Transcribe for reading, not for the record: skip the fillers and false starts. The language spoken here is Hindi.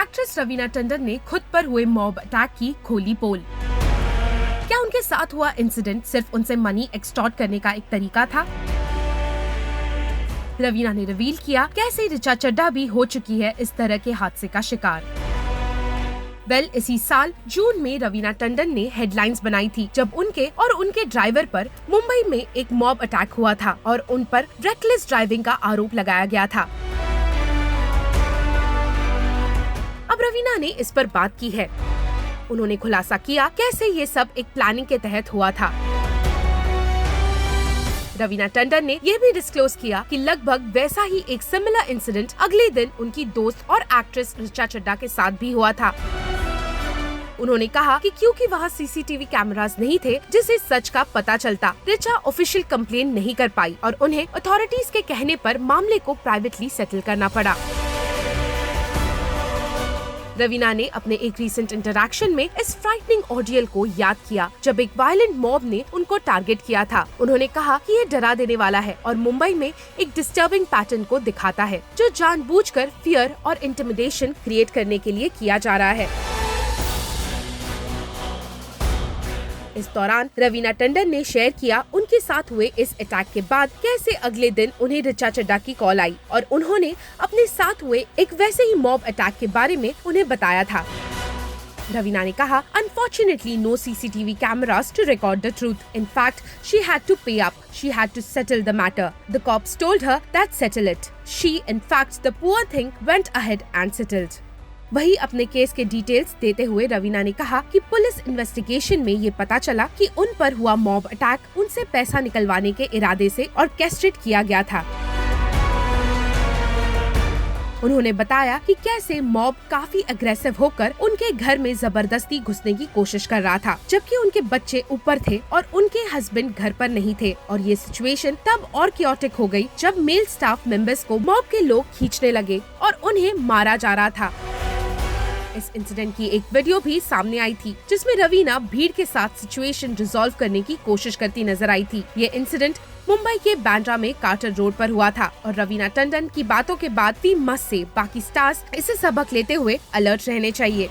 एक्ट्रेस रवीना टंडन ने खुद पर हुए मॉब अटैक की खोली पोल। क्या उनके साथ हुआ इंसिडेंट सिर्फ उनसे मनी एक्सटॉर्ट करने का एक तरीका था? रवीना ने रिवील किया कैसे ऋचा चड्ढा भी हो चुकी है इस तरह के हादसे का शिकार। इसी साल जून में रवीना टंडन ने हेडलाइंस बनाई थी जब उनके और उनके ड्राइवर पर मुंबई में एक मॉब अटैक हुआ था और उन पर रेकलेस ड्राइविंग का आरोप लगाया गया था। अब रवीना ने इस पर बात की है। उन्होंने खुलासा किया कैसे ये सब एक प्लानिंग के तहत हुआ था। रवीना टंडन ने यह भी डिस्क्लोज किया कि लगभग वैसा ही एक सिमिलर इंसिडेंट अगले दिन उनकी दोस्त और एक्ट्रेस ऋचा चड्ढा के साथ भी हुआ था। उन्होंने कहा कि क्योंकि वहाँ सीसीटीवी कैमरास नहीं थे जिससे सच का पता चलता, ऋचा ऑफिशियल कंप्लेन नहीं कर पाई और उन्हें अथॉरिटीज के कहने पर मामले को प्राइवेटली सेटल करना पड़ा। रवीना ने अपने एक रीसेंट इंटरैक्शन में इस फ्राइटनिंग ऑडियो को याद किया जब एक वायलेंट मॉब ने उनको टारगेट किया था। उन्होंने कहा कि ये डरा देने वाला है और मुंबई में एक डिस्टर्बिंग पैटर्न को दिखाता है जो जानबूझकर फियर और इंटिमिडेशन क्रिएट करने के लिए किया जा रहा है। इस दौरान रवीना टंडन ने शेयर किया उनके साथ हुए इस अटैक के बाद कैसे अगले दिन उन्हें ऋचा चड्ढा की कॉल आई और उन्होंने अपने साथ हुए एक वैसे ही मॉब अटैक के बारे में उन्हें बताया था। रवीना ने कहा, Unfortunately, no CCTV cameras to record the truth. In fact, she had to pay up. She had to settle the matter. The cops told her that settle it. She, in fact, the poor thing went ahead and settled. वही अपने केस के डिटेल्स देते हुए रवीना ने कहा कि पुलिस इन्वेस्टिगेशन में ये पता चला कि उन पर हुआ मॉब अटैक उनसे पैसा निकलवाने के इरादे से ऑर्केस्ट्रेट किया गया था। उन्होंने बताया कि कैसे मॉब काफी अग्रेसिव होकर उनके घर में जबरदस्ती घुसने की कोशिश कर रहा था जबकि उनके बच्चे ऊपर थे और उनके हस्बैंड घर पर नहीं थे और ये सिचुएशन तब और क्योटिक हो गई जब मेल स्टाफ मेंबर्स को मॉब के लोग खींचने लगे और उन्हें मारा जा रहा था। इस इंसिडेंट की एक वीडियो भी सामने आई थी जिसमें रवीना भीड़ के साथ सिचुएशन रिजॉल्व करने की कोशिश करती नजर आई थी। ये इंसिडेंट मुंबई के बांद्रा में कार्टर रोड पर हुआ था और रवीना टंडन की बातों के बाद भी मस्त से बाकी स्टार्स इसे सबक लेते हुए अलर्ट रहने चाहिए।